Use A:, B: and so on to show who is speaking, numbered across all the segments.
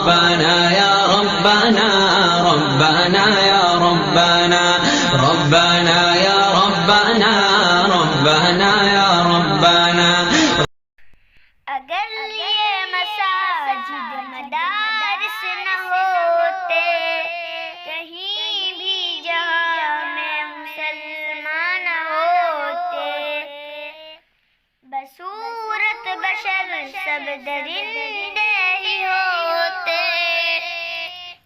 A: ربنا يا ربنا ربنا يا ربنا ربنا يا ربنا ربنا يا ربنا.
B: اگر یہ مساجد مدارس نہ ہوتے، کہیں بھی جہاں میں مسلمان نہ ہوتے، بصورت بشر سب درندے ہی ہوتے،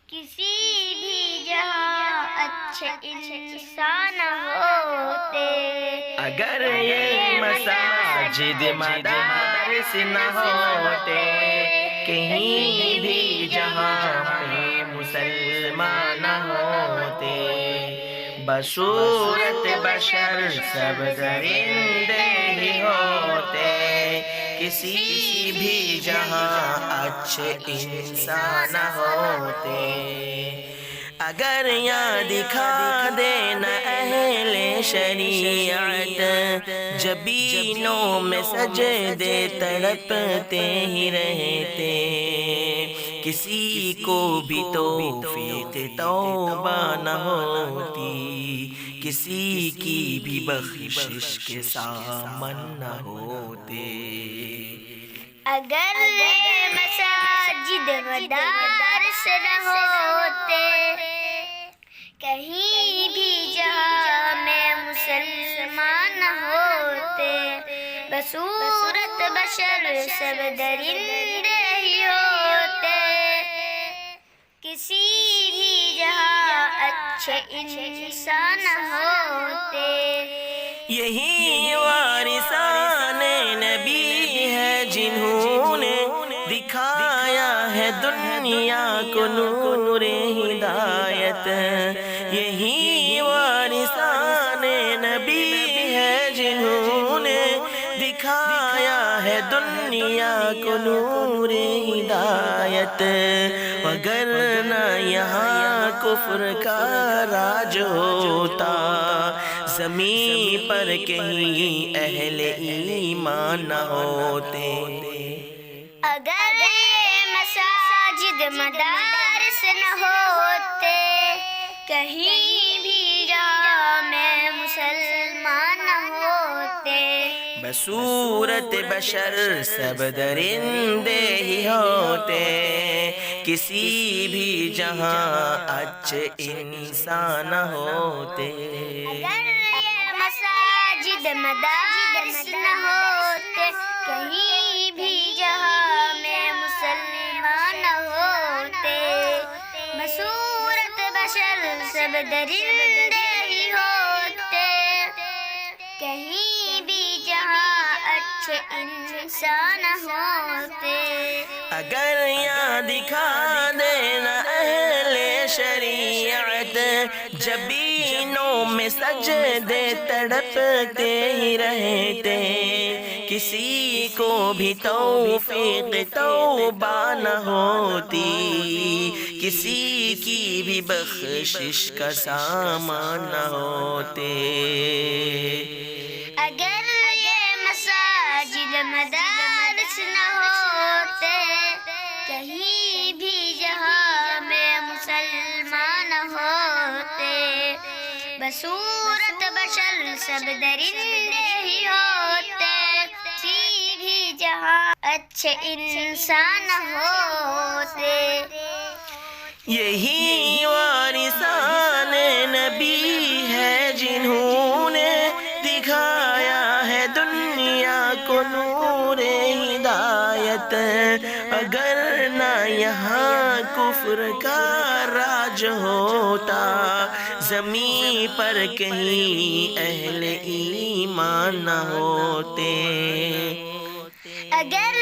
B: کسی بھی جہاں اچھے انسان نہ ہوتے.
C: اگر یہ مساجد مدارس نہ ہوتے، کہیں بھی جہاں میں مسلمان نہ ہوتے، بصورت بشر سب درندے ہی ہوتے، کسی بھی جہاں اچھے انسان نہ ہوتے. اگر یہاں دکھا دینا اہل شریعت، جبینوں میں سجدے تڑپتے ہی رہتے، کسی کو بھی توفیق توبہ نہ ہوتی، کسی کی بھی بخشش کے سامان نہ ہوتے.
B: اگر مساجد مدارس نہ ہوتے، کہیں بھی جہاں میں مسلمان نہ ہوتے، بصورت بشر سب درندے ہی ہوتے، کسی بھی جہاں اچھے انسان نہ ہوتے.
C: یہی وارثان نبی ہے جنہوں نے دکھایا ہے دنیا کو نور ہدایت. یہی وارثان نبی ہے جنہوں نے دکھایا ہے دنیا کو نور ہدایت. وگرنہ یہاں کفر کا راج ہوتا، زمین پر کہیں اہل ایمان نہ ہوتے.
B: اگر مساجد مدارس نہ ہوتے، کہیں بھی جہاں میں مسلمان نہ ہوتے،
C: بصورت بشر سب درندے ہی ہوتے، کسی بھی جہاں اچھے انسان نہ ہوتے.
B: اگر مساجد مدارس نہ ہوتے، کہیں بھی جہاں میں مسلمان نہ ہوتے، بصورت بشر سب درندے ہی ہوتے، کہیں بھی جہاں اچھے انسان نہ ہوتے.
C: اگر یہاں دکھا دینا اہل شریعت، جبینوں میں سجدے تڑپتے ہی رہتے، کسی کو بھی توفیق توبہ نہ ہوتی، کسی کی بھی بخشش کا سامان نہ ہوتے.
B: اگر یہ مساجد مدارس نہ ہوتے، کہیں بھی جہاں میں مسلمان نہ ہوتے، بصورت بشر سب درندے ہی ہوتے، کسی بھی جہاں اچھے انسان نہ ہوتے.
C: یہی وارثان نبی ہے جنہوں نے دکھایا ہے دنیا کو نور ہدایت. اگر نہ یہاں کفر کا راج ہوتا، زمین پر کہیں اہل ایمان نہ ہوتے.
B: اگر